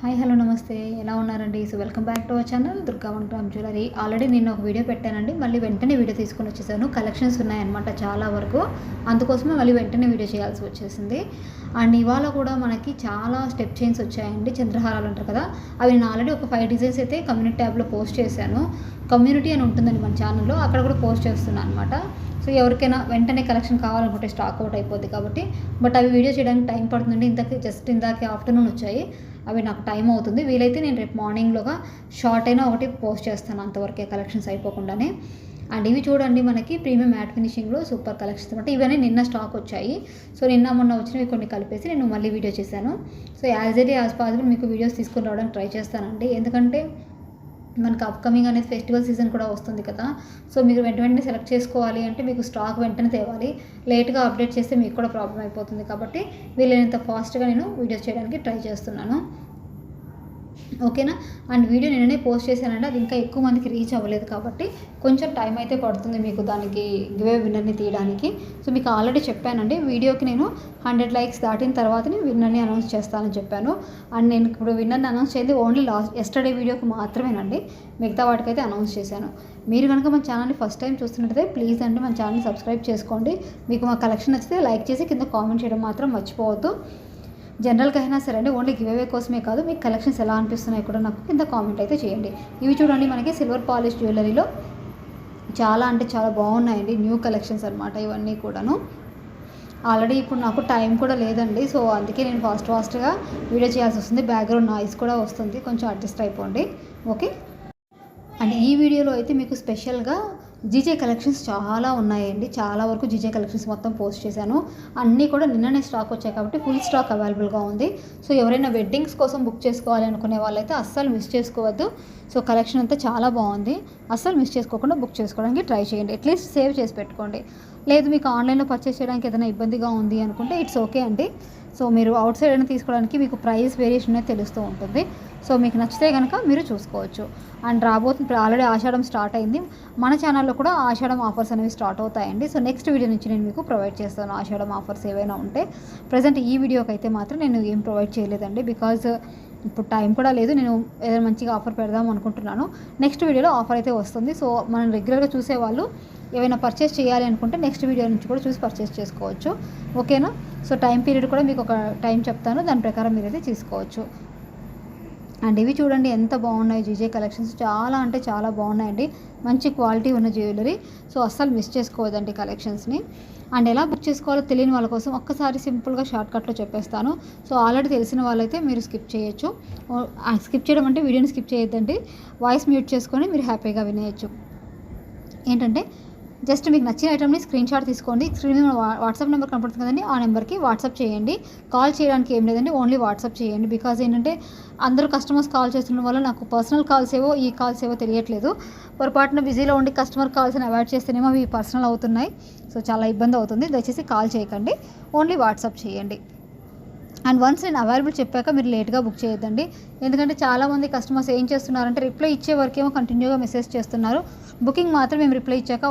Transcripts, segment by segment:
Hi hello నమస్తే, ఎలా ఉన్నారండి? So welcome back to our channel Durga one gram jewellery. Already నేను ఒక వీడియో పెట్టానండి, మళ్ళీ వెంటనే వీడియో తీసుకొని వచ్చేసాను. కలెక్షన్స్ ఉన్నాయన్నమాట చాలా వరకు, అందుకోసమే మళ్ళీ వెంటనే వీడియో చేయాల్సి వచ్చేసింది. అండ్ ఇవాళ కూడా మనకి చాలా స్టెప్ చైన్స్ వచ్చాయండి, చంద్రహారాలు అంటారు కదా. అవి నేను ఆల్రెడీ ఒక 5 డిజైన్స్ అయితే కమ్యూనిటీ ట్యాబ్లో పోస్ట్ చేశాను. కమ్యూనిటీ అని ఉంటుందండి మన ఛానల్లో, అక్కడ కూడా పోస్ట్ చేస్తున్నాను అనమాట. సో ఎవరికైనా వెంటనే కలెక్షన్ కావాలనుకుంటే స్టాక్ అవుట్ అయిపోద్ది కాబట్టి, బట్ అవి వీడియో చేయడానికి టైం పడుతుందండి. ఇందాకే ఆఫ్టర్నూన్ వచ్చాయి, అవి నాకు టైం అవుతుంది. వీలైతే నేను రేపు మార్నింగ్లోగా షార్ట్ అయినా ఒకటి పోస్ట్ చేస్తాను, అంతవరకే కలెక్షన్స్ అయిపోకుండానే. అండ్ ఇవి చూడండి, మనకి ప్రీమియం మ్యాట్ ఫినిషింగ్లో సూపర్ కలెక్షన్స్ అనమాట. ఇవన్నీ నిన్న స్టాక్ వచ్చాయి. సో నిన్న మొన్న వచ్చినవి కొన్ని కలిపేసి నేను మళ్ళీ వీడియో చేశాను. సో యాజ్ పాసిబుల్ మీకు వీడియోస్ తీసుకొని రావడానికి ట్రై చేస్తానండి, ఎందుకంటే మనకు అప్కమింగ్ అనేది ఫెస్టివల్ సీజన్ కూడా వస్తుంది కదా. సో మీరు వెంటనే సెలెక్ట్ చేసుకోవాలి అంటే మీకు స్టాక్ వెంటనే తేవాలి. లేట్గా అప్డేట్ చేస్తే మీకు కూడా ప్రాబ్లం అయిపోతుంది కాబట్టి వీలైనంత ఫాస్ట్గా నేను వీడియోస్ చేయడానికి ట్రై చేస్తున్నాను, ఓకేనా. అండ్ వీడియో నిన్ననే పోస్ట్ చేశానంటే అది ఇంకా ఎక్కువ మందికి రీచ్ అవ్వలేదు కాబట్టి కొంచెం టైం అయితే పడుతుంది మీకు దానికి గివ్ విన్నర్ని తీయడానికి. సో మీకు ఆల్రెడీ చెప్పానండి, వీడియోకి నేను 100 లైక్స్ దాటిన తర్వాతనే విన్నర్ని అనౌన్స్ చేస్తానని చెప్పాను. అండ్ నేను ఇప్పుడు విన్నర్ని అనౌన్స్ చేయండి ఓన్లీ ఎస్టర్డే వీడియోకి మాత్రమేనండి, మిగతా వాటికైతే అనౌన్స్ చేశాను. మీరు కనుక మన ఛానల్ని ఫస్ట్ టైం చూస్తున్నట్టయితే ప్లీజ్ అండి మన ఛానల్ని సబ్స్క్రైబ్ చేసుకోండి. మీకు మా కలెక్షన్ నచ్చితే లైక్ చేసి కింద కామెంట్ చేయడం మాత్రం మర్చిపోవద్దు. జనరల్గా అయినా సరే అండి, ఓన్లీ గివ్ అవే కోసమే కాదు, మీకు కలెక్షన్స్ ఎలా అనిపిస్తున్నాయి కూడా నాకు కింద కామెంట్ అయితే చేయండి. ఇవి చూడండి, మనకి సిల్వర్ పాలిష్ జ్యువెలరీలో చాలా అంటే చాలా బాగున్నాయండి, న్యూ కలెక్షన్స్ అనమాట ఇవన్నీ కూడాను. ఆల్రెడీ ఇప్పుడు నాకు టైం కూడా లేదండి, సో అందుకే నేను ఫాస్ట్గా వీడియో చేయాల్సి వస్తుంది. బ్యాక్గ్రౌండ్ నాయిస్ కూడా వస్తుంది, కొంచెం అడ్జస్ట్ అయిపోండి, ఓకే. అండ్ ఈ వీడియోలో అయితే మీకు స్పెషల్గా జీజే కలెక్షన్స్ చాలా ఉన్నాయండి, చాలా వరకు జీజే కలెక్షన్స్ మొత్తం పోస్ట్ చేశాను. అన్నీ కూడా నిన్ననే స్టాక్ వచ్చాయి కాబట్టి ఫుల్ స్టాక్ అవైలబుల్గా ఉంది. సో ఎవరైనా వెడ్డింగ్స్ కోసం బుక్ చేసుకోవాలి అనుకునే వాళ్ళైతే అస్సలు మిస్ చేసుకోవద్దు. సో కలెక్షన్ అంతా చాలా బాగుంది, అస్సలు మిస్ చేసుకోకుండా బుక్ చేసుకోవడానికి ట్రై చేయండి. అట్లీస్ట్ సేవ్ చేసి పెట్టుకోండి. లేదు మీకు ఆన్లైన్లో పర్చేస్ చేయడానికి ఏదైనా ఇబ్బందిగా ఉంది అనుకుంటే ఇట్స్ ఓకే అండి. సో మీరు అవుట్ సైడ్ అయినా తీసుకోవడానికి మీకు ప్రైస్ వేరియేషన్ అనేది తెలుస్తూ ఉంటుంది. సో మీకు నచ్చితే కనుక మీరు చూసుకోవచ్చు. అండ్ రాబోతుంది, ఆల్రెడీ ఆషాఢం స్టార్ట్ అయింది, మన ఛానల్లో కూడా ఆషాఢం ఆఫర్స్ అనేవి స్టార్ట్ అవుతాయండి. సో నెక్స్ట్ వీడియో నుంచి నేను మీకు ప్రొవైడ్ చేస్తాను ఆషాఢం ఆఫర్స్ ఏవైనా ఉంటే. ప్రజెంట్ ఈ వీడియోకి అయితే మాత్రం నేను ఏం ప్రొవైడ్ చేయలేదండి, బికాజ్ ఇప్పుడు టైం కూడా లేదు. నేను ఏదైనా మంచిగా ఆఫర్ పెడదాం అనుకుంటున్నాను. నెక్స్ట్ వీడియోలో ఆఫర్ అయితే వస్తుంది. సో మనం రెగ్యులర్గా చూసేవాళ్ళు ఏమైనా పర్చేస్ చేయాలి అనుకుంటే నెక్స్ట్ వీడియో నుంచి కూడా చూసి పర్చేస్ చేసుకోవచ్చు, ఓకేనా. సో టైం పీరియడ్ కూడా మీకు ఒక టైం చెప్తాను, దాని ప్రకారం మీరైతే తీసుకోవచ్చు. అండ్ ఇవి చూడండి ఎంత బాగున్నాయి జీజే కలెక్షన్స్, చాలా అంటే చాలా బాగున్నాయండి, మంచి క్వాలిటీ ఉన్న జ్యువెలరీ. సో అస్సలు మిస్ చేసుకోవద్దండి కలెక్షన్స్ని. అండ్ ఎలా బుక్ చేసుకోవాలో తెలియని వాళ్ళ కోసం ఒక్కసారి సింపుల్గా షార్ట్కట్లో చెప్పేస్తాను. సో ఆల్రెడీ తెలిసిన వాళ్ళైతే మీరు స్కిప్ చేయొచ్చు. స్కిప్ చేయడం అంటే వీడియోని స్కిప్ చేయొద్దండి, వాయిస్ మ్యూట్ చేసుకొని మీరు హ్యాపీగా వినేయచ్చు. ఏంటంటే జస్ట్ మీకు నచ్చిన ఐటమ్ని స్క్రీన్ షాట్ తీసుకోండి. స్క్రీన్ మీద వాట్సాప్ నెంబర్ కనపడుతుంది కదండి, ఆ నెంబర్కి వాట్సాప్ చేయండి. కాల్ చేయడానికి ఏం లేదండి, ఓన్లీ వాట్సాప్ చేయండి. బికాజ్ ఏంటంటే అందరూ కస్టమర్స్ కాల్ చేస్తున్న వల్ల నాకు పర్సనల్ కాల్స్ ఏవో ఈ కాల్స్ ఏవో తెలియట్లేదు. పొరపాటున బిజీలో ఉండి కస్టమర్ కాల్స్ని అవాయిడ్ చేస్తేనేమో అవి పర్సనల్ అవుతున్నాయి. సో చాలా ఇబ్బంది అవుతుంది, దయచేసి కాల్ చేయకండి, ఓన్లీ వాట్సాప్ చేయండి. అండ్ వన్స్ నేను అవైలబుల్ చెప్పాక మీరు లేట్గా బుక్ చేయొద్దండి, ఎందుకంటే చాలామంది కస్టమర్స్ ఏం చేస్తున్నారంటే రిప్లై ఇచ్చే వరకేమో కంటిన్యూగా మెసేజ్ చేస్తున్నారు. బుకింగ్ మాత్రం మేము రిప్లై ఇచ్చాక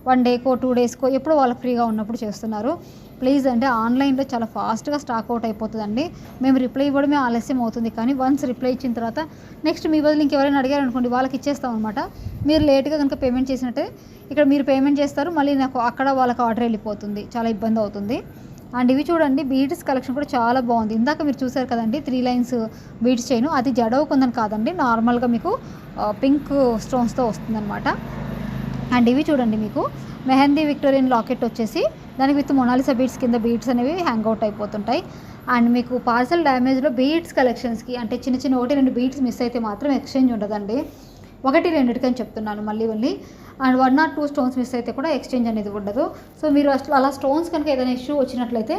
వన్ డేకో 2 డేస్కో ఎప్పుడు వాళ్ళకి ఫ్రీగా ఉన్నప్పుడు చేస్తున్నారు. ప్లీజ్ అంటే ఆన్లైన్లో చాలా ఫాస్ట్గా స్టాక్ అవుట్ అయిపోతుందండి. మేము రిప్లై ఇవ్వడమే ఆలస్యం అవుతుంది, కానీ వన్స్ రిప్లై ఇచ్చిన తర్వాత నెక్స్ట్ మీ బదులు ఇంకెవరైనా అడిగారు అనుకోండి, వాళ్ళకి ఇచ్చేస్తాం అనమాట. మీరు లేట్గా కనుక పేమెంట్ చేసినట్టే ఇక్కడ మీరు పేమెంట్ చేస్తారు, మళ్ళీ నాకు అక్కడ వాళ్ళకి ఆర్డర్ వెళ్ళిపోతుంది, చాలా ఇబ్బంది అవుతుంది. అండ్ ఇవి చూడండి, బీడ్స్ కలెక్షన్ కూడా చాలా బాగుంది. ఇందాక మీరు చూసారు కదండి 3 లైన్స్ బీడ్స్ చైన్, అది జడవ కుందని కాదండి, నార్మల్గా మీకు పింక్ స్టోన్స్తో వస్తుందన్నమాట. అండ్ ఇవి చూడండి, మీకు మెహందీ విక్టోరియన్ లాకెట్ వచ్చేసి దానికి విత్ మొనాలిసా బీడ్స్ కింద బీడ్స్ అనేవి హ్యాంగ్ అవుట్ అయిపోతుంటాయి. అండ్ మీకు పార్సల్ డ్యామేజ్లో బీడ్స్ కలెక్షన్స్కి అంటే చిన్న 1-2 బీడ్స్ మిస్ అయితే మాత్రం ఎక్స్చేంజ్ ఉండదండి, 1-2 అని చెప్తున్నాను మళ్ళీ. అండ్ 1 or 2 స్టోన్స్ మిస్ అయితే కూడా ఎక్స్చేంజ్ అనేది ఉండదు. సో మీరు అసలు అలా స్టోన్స్ కనుక ఏదైనా ఇష్యూ వచ్చినట్లయితే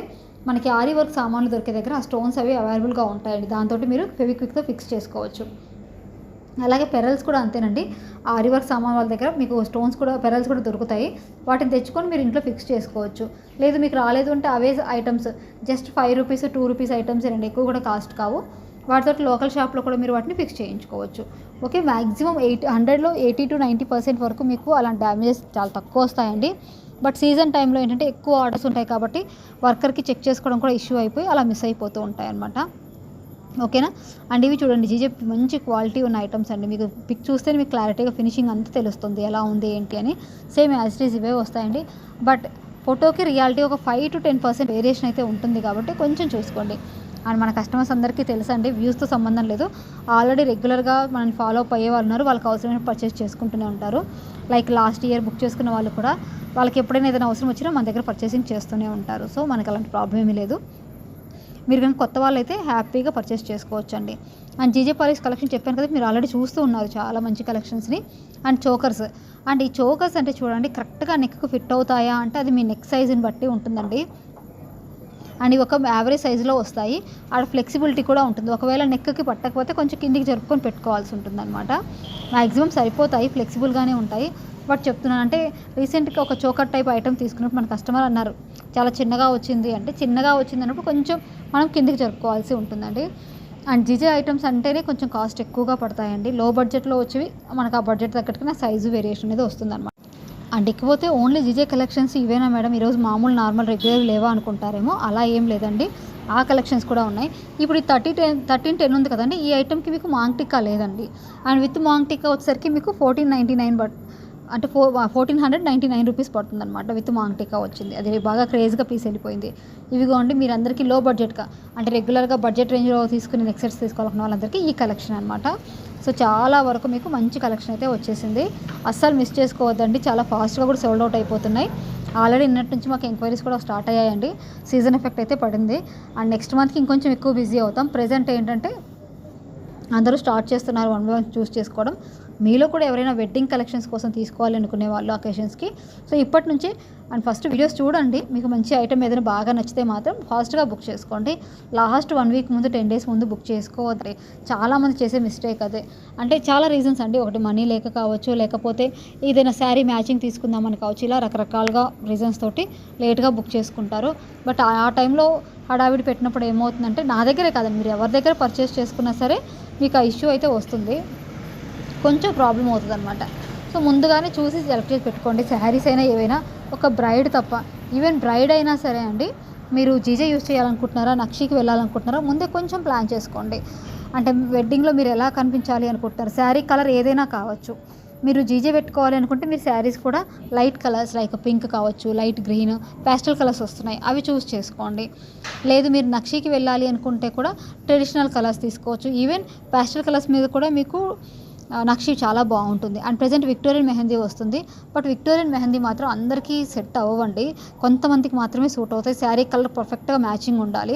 మనకి ఆరి వర్క్ సామాన్లు దొరికే దగ్గర ఆ స్టోన్స్ అవి అవైలబుల్గా ఉంటాయండి, దాంతో మీరు ఫెవిక్విక్తో ఫిక్స్ చేసుకోవచ్చు. అలాగే పెరల్స్ కూడా అంతేనండి, ఆరి వర్క్ సామాన్ వాళ్ళ దగ్గర మీకు స్టోన్స్ కూడా పెరల్స్ కూడా దొరుకుతాయి, వాటిని తెచ్చుకొని మీరు ఇంట్లో ఫిక్స్ చేసుకోవచ్చు. లేదు మీకు రాలేదు అంటే అవే items just 5 rupees 2 rupees items అండి, ఎక్కువ కూడా కాస్ట్ కావు. వాటితో లోకల్ షాప్లో కూడా మీరు వాటిని ఫిక్స్ చేయించుకోవచ్చు, ఓకే. మ్యాక్సిమం 100లో 80 to 90% వరకు మీకు అలాంటి డ్యామేజెస్ చాలా తక్కువ వస్తాయండి. బట్ సీజన్ టైంలో ఏంటంటే ఎక్కువ ఆర్డర్స్ ఉంటాయి కాబట్టి వర్కర్కి చెక్ చేసుకోవడం కూడా ఇష్యూ అయిపోయి అలా మిస్ అయిపోతూ ఉంటాయి అన్నమాట. ఓకేనా. అండ్ ఇవి చూడండి జీజే మంచి క్వాలిటీ ఉన్న ఐటమ్స్ అండి. మీకు పిక్ చూస్తే మీకు క్లారిటీగా ఫినిషింగ్ అంతా తెలుస్తుంది ఎలా ఉంది ఏంటి అని. సేమ్ యాజ్ ఇట్ ఈజ్ ఇవే వస్తాయండి. బట్ ఫోటోకి రియాలిటీ ఒక 5 to 10% వేరియేషన్ అయితే ఉంటుంది కాబట్టి కొంచెం చూసుకోండి. అండ్ మన కస్టమర్స్ అందరికీ తెలుసండి, వ్యూస్తో సంబంధం లేదు. ఆల్రెడీ రెగ్యులర్గా మనల్ని ఫాలో అప్ అయ్యే వాళ్ళు ఉన్నారు, వాళ్ళకి అవసరమైన పర్చేస్ చేసుకుంటూనే ఉంటారు. లైక్ లాస్ట్ ఇయర్ బుక్ చేసుకున్న వాళ్ళు కూడా వాళ్ళకి ఎప్పుడైనా ఏదైనా అవసరం వచ్చినా మన దగ్గర పర్చేసింగ్ చేస్తూనే ఉంటారు. సో మనకి అలాంటి ప్రాబ్లం ఏమీ లేదు. మీరు కానీ కొత్త వాళ్ళు అయితే హ్యాపీగా పర్చేస్ చేసుకోవచ్చండి. అండ్ జీజే పాలిష్ కలెక్షన్ చెప్పాను కదా, మీరు ఆల్రెడీ చూస్తూ ఉన్నారు చాలా మంచి కలెక్షన్స్ని. అండ్ చోకర్స్, అండ్ ఈ చోకర్స్ అంటే చూడండి కరెక్ట్గా నెక్కు ఫిట్ అవుతాయా అంటే అది మీ నెక్ సైజుని బట్టి ఉంటుందండి. అండ్ ఇవి ఒక యావరేజ్ సైజులో వస్తాయి. ఆడ ఫ్లెక్సిబిలిటీ కూడా ఉంటుంది. ఒకవేళ నెక్కి పట్టకపోతే కొంచెం కిందికి జరుపుకొని పెట్టుకోవాల్సి ఉంటుంది అనమాట. మ్యాక్సిమం సరిపోతాయి, ఫ్లెక్సిబుల్గానే ఉంటాయి. బట్ చెప్తున్నాను అంటే రీసెంట్గా ఒక చోకర్ టైప్ ఐటమ్ తీసుకున్నప్పుడు మన కస్టమర్ అన్నారు చాలా చిన్నగా వచ్చింది అంటే, చిన్నగా వచ్చింది అన్నప్పుడు కొంచెం మనం కిందికి జరుపుకోవాల్సి ఉంటుందండి. అండ్ జీజే ఐటమ్స్ అంటేనే కొంచెం కాస్ట్ ఎక్కువగా పడతాయండి. లో బడ్జెట్లో వచ్చేవి మనకు ఆ బడ్జెట్ తగ్గట్టుగా సైజు వేరియేషన్ అనేది వస్తుందన్నమాట. అండ్ ఇకపోతే ఓన్లీ జీజే కలెక్షన్స్ ఇవేనా మేడం ఈరోజు మామూలు నార్మల్ రెగ్యులర్ లేవా అనుకుంటారేమో, అలా ఏం లేదండి, ఆ కలెక్షన్స్ కూడా ఉన్నాయి. ఇప్పుడు ఈ 1310 ఉంది కదండి, ఈ ఐటమ్కి మీకు మాంగ్ టిక్కా లేదండి. అండ్ విత్ మాంగ్ టిక్కా వచ్చేసరికి మీకు 1499 అంటే 1499 రూపీస్ పడుతుంది అనమాట. విత్ మాంగ్ టిక్కా వచ్చింది, అది బాగా క్రేజ్గా పీస్ వెళ్ళిపోయింది. ఇవిగోండి మీరు అందరికీ లో బడ్జెట్గా అంటే రెగ్యులర్గా బడ్జెట్ రేంజ్లో తీసుకుని నెక్ సెట్స్ తీసుకోవాలనుకున్న వాళ్ళందరికీ ఈ కలెక్షన్ అనమాట. సో చాలా వరకు మీకు మంచి కలెక్షన్ అయితే వచ్చేసింది, అస్సలు మిస్ చేసుకోవద్దండి. చాలా ఫాస్ట్గా కూడా సోల్డ్ అవుట్ అయిపోతున్నాయి. ఆల్రెడీ నిన్నటి నుంచి మాకు ఎంక్వైరీస్ కూడా స్టార్ట్ అయ్యాయండి. సీజన్ ఎఫెక్ట్ అయితే పడింది. అండ్ నెక్స్ట్ మంత్కి ఇంకొంచెం ఎక్కువ బిజీ అవుతాం. ప్రెజెంట్ ఏంటంటే అందరూ స్టార్ట్ చేస్తున్నారు 1 by 1 చూస్ చేసుకోవడం. మీలో కూడా ఎవరైనా వెడ్డింగ్ కలెక్షన్స్ కోసం తీసుకోవాలి అనుకునే వాళ్ళు అకేషన్స్కి, సో ఇప్పటి నుంచే అండ్ ఫస్ట్ వీడియోస్ చూడండి. మీకు మంచి ఐటమ్ ఏదైనా బాగా నచ్చితే మాత్రం ఫాస్ట్గా బుక్ చేసుకోండి. లాస్ట్ 1 week ముందు 10 days ముందు బుక్ చేసుకోవద్దు. చాలామంది చేసే మిస్టేక్ అదే. అంటే చాలా రీజన్స్ అండి, ఒకటి మనీ లేక కావచ్చు, లేకపోతే ఏదైనా శారీ మ్యాచింగ్ తీసుకుందామని కావచ్చు, ఇలా రకరకాలుగా రీజన్స్ తోటి లేట్గా బుక్ చేసుకుంటారు. బట్ ఆ టైంలో హడావిడి పెట్టినప్పుడు ఏమవుతుందంటే, నా దగ్గరే కాదండి మీరు ఎవరి దగ్గర పర్చేస్ చేసుకున్నా సరే మీకు ఆ ఇష్యూ అయితే వస్తుంది, కొంచెం ప్రాబ్లం అవుతుంది అనమాట. సో ముందుగానే చూసి సెలెక్ట్ చేసి పెట్టుకోండి. శారీస్ అయినా ఏవైనా, ఒక బ్రైడ్ తప్ప. ఈవెన్ బ్రైడ్ అయినా సరే అండి, మీరు జీజే యూస్ చేయాలనుకుంటున్నారా, నక్షీకి వెళ్ళాలనుకుంటున్నారా, ముందే కొంచెం ప్లాన్ చేసుకోండి. అంటే వెడ్డింగ్లో మీరు ఎలా కనిపించాలి అనుకుంటున్నారు, శారీ కలర్ ఏదైనా కావచ్చు. మీరు జీజే పెట్టుకోవాలి అనుకుంటే మీరు శారీస్ కూడా లైట్ కలర్స్ లైక్ పింక్ కావచ్చు, లైట్ గ్రీన్, ప్యాస్టల్ కలర్స్ వస్తున్నాయి, అవి చూస్ చేసుకోండి. లేదు మీరు నక్షీకి వెళ్ళాలి అనుకుంటే కూడా ట్రెడిషనల్ కలర్స్ తీసుకోవచ్చు. ఈవెన్ ప్యాస్టల్ కలర్స్ మీద కూడా మీకు నక్షి చాలా బాగుంటుంది. అండ్ ప్రజెంట్ విక్టోరియన్ మెహందీ వస్తుంది. బట్ విక్టోరియన్ మెహందీ మాత్రం అందరికీ సెట్ అవ్వండి, కొంతమందికి మాత్రమే సూట్ అవుతాయి. శారీ కలర్ పర్ఫెక్ట్గా మ్యాచింగ్ ఉండాలి.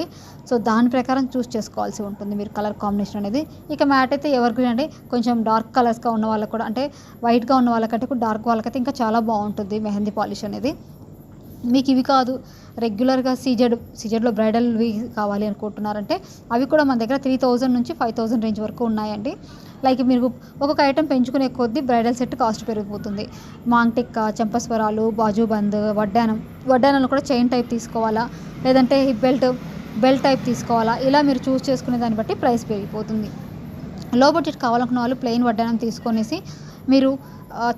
సో దాని ప్రకారం చూస్ చేసుకోవాల్సి ఉంటుంది మీరు కలర్ కాంబినేషన్ అనేది. ఇక మ్యాట్ అయితే ఎవర్ గ్రీన్ అండి, కొంచెం డార్క్ కలర్స్గా ఉన్న వాళ్ళకి కూడా, అంటే వైట్గా ఉన్న వాళ్ళకంటే కూడా డార్క్ వాళ్ళకైతే ఇంకా చాలా బాగుంటుంది మెహందీ పాలిష్ అనేది. మీకు ఇవి కాదు, రెగ్యులర్గా సీజెడ్లో బ్రైడల్వి కావాలి అనుకుంటున్నారంటే అవి కూడా మన దగ్గర 3000 నుంచి 5000 రేంజ్ వరకు ఉన్నాయండి. లైక్ మీరు ఒక్కొక్క ఐటెం పెంచుకునే కొద్దీ బ్రైడల్ సెట్ కాస్ట్ పెరిగిపోతుంది. మాంగ్ టిక్కా, చెంపస్వరాలు, బాజుబంద్, వడ్డానంలో కూడా చైన్ టైప్ తీసుకోవాలా, లేదంటే హిప్ బెల్ట్ టైప్ తీసుకోవాలా, ఇలా మీరు చూస్ చేసుకునే దాన్ని బట్టి ప్రైస్ పెరిగిపోతుంది. లో బడ్జెట్ కావాలనుకున్న వాళ్ళు ప్లెయిన్ వడ్డానం తీసుకొనేసి మీరు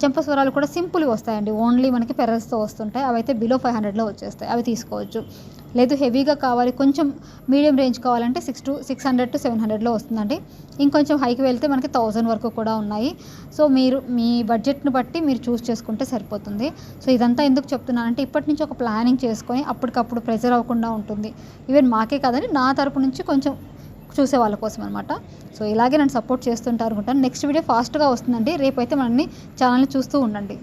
చెంపస్వరాలు కూడా సింపుల్గా వస్తాయండి, ఓన్లీ మనకి పెరల్స్తో వస్తుంటాయి. అవి అయితే బిలో 500లో వచ్చేస్తాయి, అవి తీసుకోవచ్చు. లేదు హెవీగా కావాలి, కొంచెం మీడియం రేంజ్ కావాలంటే 600 to 700లో వస్తుందండి. ఇంకొంచెం హైకి వెళ్తే మనకి 1000 వరకు కూడా ఉన్నాయి. సో మీరు మీ బడ్జెట్ని బట్టి మీరు చూస్ చేసుకుంటే సరిపోతుంది. సో ఇదంతా ఎందుకు చెప్తున్నానంటే, ఇప్పటి నుంచి ఒక ప్లానింగ్ చేసుకొని అప్పటికప్పుడు ప్రెజర్ అవ్వకుండా ఉంటుంది. ఈవెన్ మాకే కాదండి, నా తరపు నుంచి కొంచెం చూసే వాళ్ళ కోసం అనమాట. సో ఇలాగే నన్ను సపోర్ట్ చేస్తుంటారు అనుకుంటాను. నెక్స్ట్ వీడియో ఫాస్ట్గా వస్తుందండి. రేపైతే మనల్ని ఛానల్ని చూస్తూ ఉండండి.